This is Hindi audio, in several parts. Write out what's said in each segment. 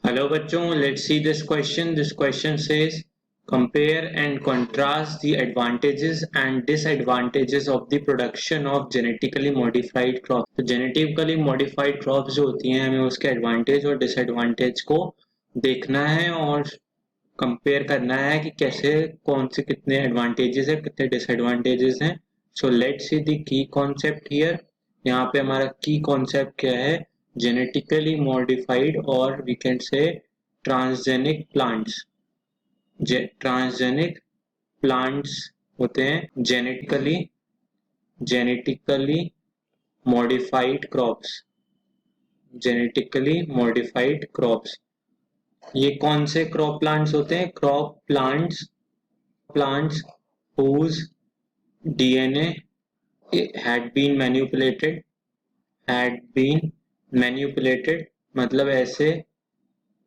Hello बच्चों, let's see this question. This question says compare and contrast the advantages and disadvantages of the production of genetically modified crops. तो genetically modified crops जो होती हैं हमें उसके advantage और disadvantage को देखना है और compare करना है कि कैसे कौन से कितने advantages है कितने disadvantages हैं. So let's see the key concept here. यहाँ पे हमारा key concept क्या है? Genetically modified or we can say transgenic plants. Transgenic plants होते हैं genetically modified crops. Genetically modified crops. ये कौन से crop plants होते हैं? Crop plants whose DNA had been manipulated मतलब ऐसे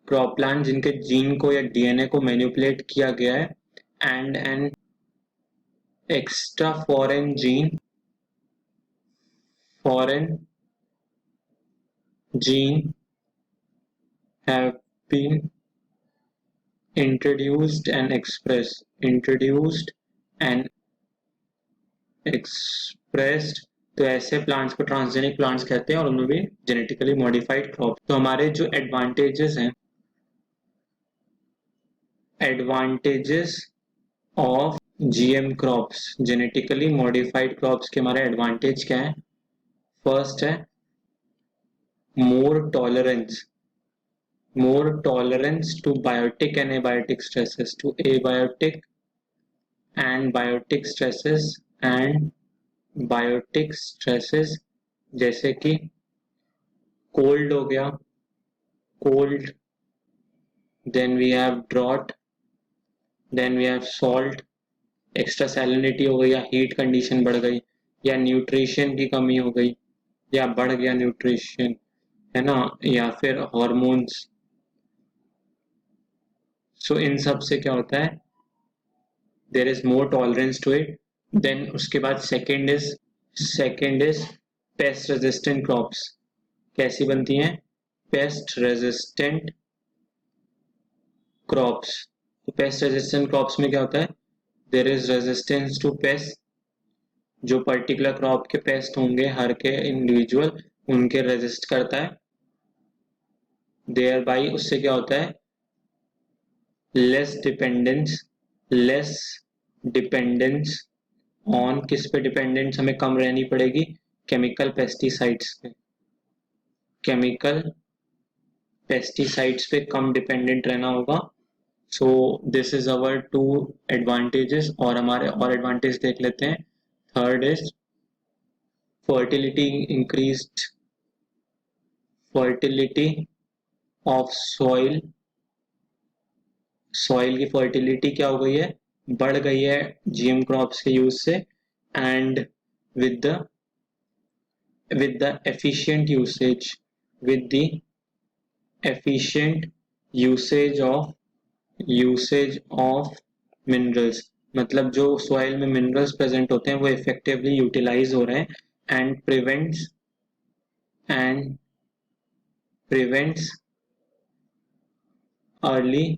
क्रॉप प्लांट जिनके जीन को या डीएनए को मैनिपुलेट किया गया है and an extra foreign gene have been introduced and expressed. तो ऐसे प्लांट्स को ट्रांसजेनिक प्लांट्स कहते हैं और उनमें भी जेनेटिकली मॉडिफाइड क्रॉप. तो हमारे जो एडवांटेजेस हैं advantages of GM crops genetically modified crops के हमारे एडवांटेज क्या है? फर्स्ट है more tolerance to biotic and abiotic stresses to abiotic and biotic stresses जैसे कि कोल्ड हो गया cold, then we have drought, then we have salt, extra salinity हो गई या हीट कंडीशन बढ़ गई या न्यूट्रिशन की कमी हो गई या बढ़ गया न्यूट्रिशन, है ना, या फिर हॉर्मोन्स. सो इन सब से क्या होता है? There is more tolerance to it. Then उसके बाद second is pest resistant crops. कैसी बनती हैं? Pest resistant crops. तो पेस्ट रेजिस्टेंट क्रॉप्स में क्या होता है? There is resistance to pest. जो पर्टिकुलर क्रॉप के पेस्ट होंगे हर के इंडिविजुअल उनके रेजिस्ट करता है. देयर बाई उससे क्या होता है? Less dependence on. किस पे डिपेंडेंस हमें कम रहनी पड़ेगी? केमिकल पेस्टिसाइड्स पे कम डिपेंडेंट रहना होगा. So this is our two advantages. और हमारे और एडवांटेज देख लेते हैं. Third is fertility of soil की फर्टिलिटी क्या हो गई है? बढ़ गई है जीएम क्रॉप्स के यूज से. And with the efficient usage of minerals. मतलब जो सॉइल में मिनरल्स प्रेजेंट होते हैं वो इफेक्टिवली यूटिलाइज हो रहे हैं and prevents early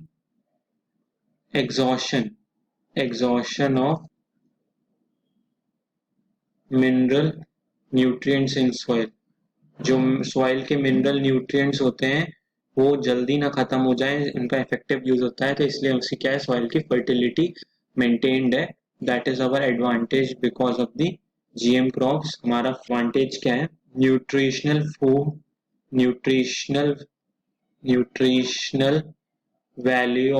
exhaustion of mineral nutrients in soil. जो सॉइल के मिनरल न्यूट्रिएंट्स होते हैं वो जल्दी ना खत्म हो जाए, उनका इफेक्टिव यूज होता है. तो इसलिए उसकी क्या है? सॉइल की फर्टिलिटी मेंटेन्ड है. That is our advantage because of the GM crops. हमारा एडवांटेज क्या है? Nutritional value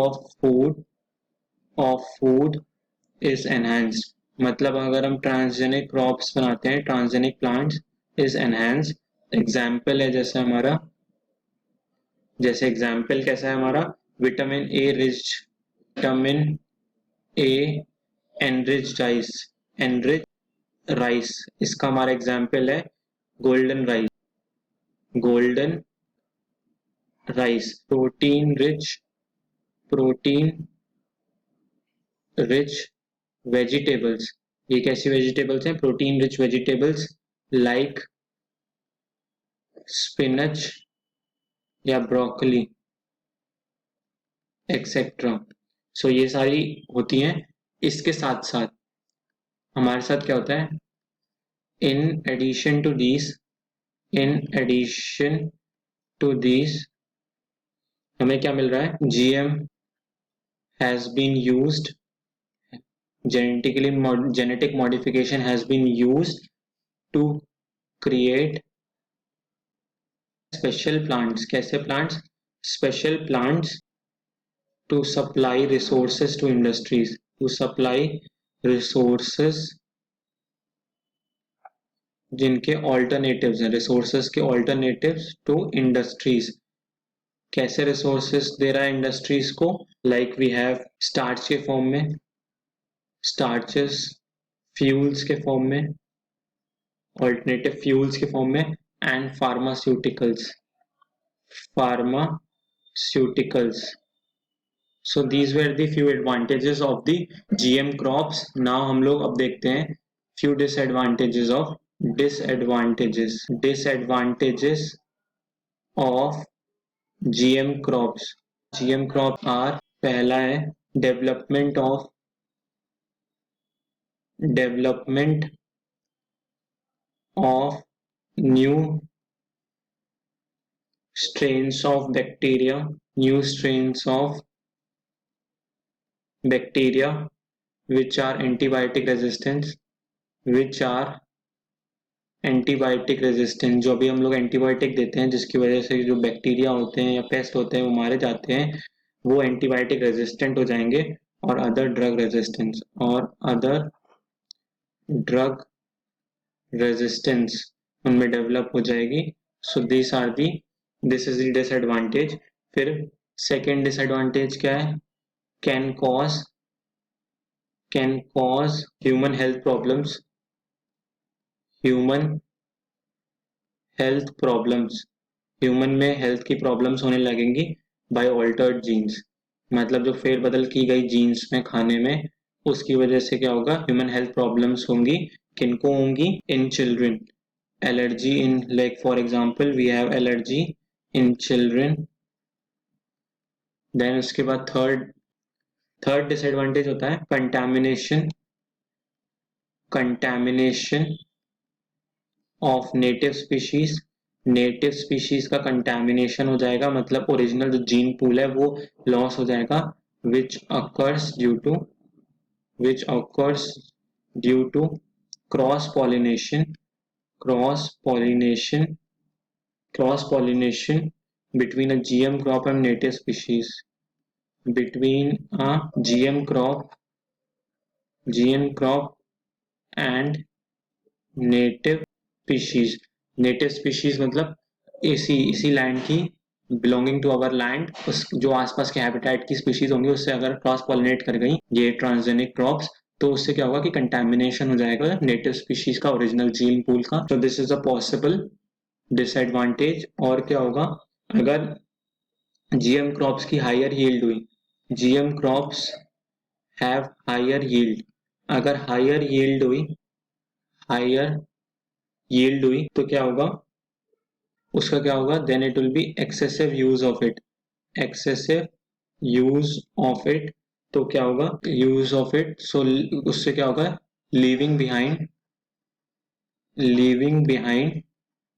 of food is enhanced. मतलब अगर हम ट्रांसजेनिक क्रॉप्स बनाते हैं, transgenic plants is enhanced. Example है जैसे एग्जाम्पल कैसा है हमारा? Vitamin A enrich rice. इसका हमारा एग्जाम्पल है golden rice. Protein rich vegetables. ये कैसी वेजिटेबल्स हैं? Protein rich vegetables like spinach या ब्रोकली. एक्सेट्रा। सो ये सारी होती हैं। इसके साथ साथ हमारे साथ क्या होता है, in addition to these, in addition to these हमें क्या मिल रहा है, GM has been used, genetic modification has been used to create special plants. कैसे plants? Special plants to supply resources to industries, to supply resources जिनके alternatives हैं, resources के alternatives to industries. कैसे resources दे रहा है industries को? Like we have starch के form में, starches, fuels के form में, alternative fuels के form में, and pharmaceuticals. So these were the few advantages of the GM crops. Now हम लोग अब देखते हैं few disadvantages of GM crops. GM crops are, पहला है development of new strains of bacteria which are antibiotic resistant, जो भी हम लोग एंटीबायोटिक देते हैं जिसकी वजह से जो बैक्टीरिया होते हैं या पेस्ट होते हैं वो मारे जाते हैं, वो एंटीबायोटिक रेजिस्टेंट हो जाएंगे और अदर ड्रग रेजिस्टेंस उनमें डेवलप हो जाएगी. सो दिस इज द डिसएडवांटेज. फिर सेकेंड डिसएडवांटेज क्या है, can cause human health problems. Human में हेल्थ की प्रॉब्लम्स होने लगेंगी बाय ऑल्टर्ड जीन्स. मतलब जो फेरबदल की गई जीन्स में, खाने में, उसकी वजह से क्या होगा, ह्यूमन हेल्थ प्रॉब्लम्स होंगी. किनको होंगी? In children. Allergy in, like for example we have allergy in children. Then उसके बाद थर्ड डिसएडवांटेज होता है कंटामिनेशन ऑफ नेटिव स्पीशीज का कंटामिनेशन हो जाएगा. मतलब ओरिजिनल जो जीन पूल है वो लॉस हो जाएगा. which occurs due to cross pollination between a GM crop and native species. Between a GM crop and native species मतलब इसी लैंड की, बिलोंगिंग टू अवर लैंड, उस जो आसपास के हैबिटेट की स्पीशीज होंगी उससे अगर क्रॉस पॉलिनेट कर गई ये ट्रांसजेनिक क्रॉप्स, तो उससे क्या होगा कि कंटेमिनेशन हो जाएगा नेटिव स्पीशीज का, ओरिजिनल जीन पूल का. तो this is a possible disadvantage. और क्या होगा, अगर GM क्रॉप्स की हायर यील्ड हुई, GM crops have higher yield, अगर हायर यील्ड हुई तो क्या होगा, उसका क्या होगा, then it will be excessive use of it. तो क्या होगा, यूज ऑफ इट, सो उससे क्या होगा, leaving behind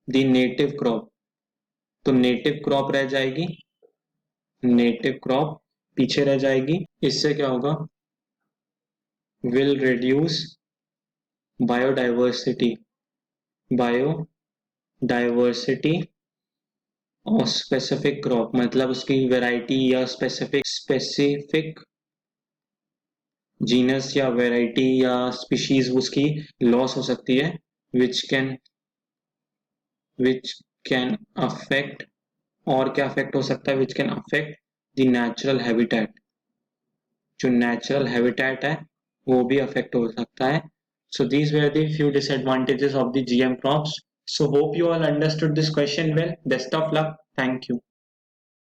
the native crop. तो नेटिव क्रॉप पीछे रह जाएगी. इससे क्या होगा, will reduce biodiversity of specific crop. मतलब उसकी वैरायटी या स्पेसिफिक जीनस या वैरायटी या स्पीशीज उसकी लॉस हो सकती है, which can affect, और क्या अफेक्ट हो सकता है, which can affect the natural habitat. जो नेचुरल हैबिटेट है वो भी अफेक्ट हो सकता है. So these were the few disadvantages of the GM crops. So hope you all understood this question well. Best of luck. Thank you.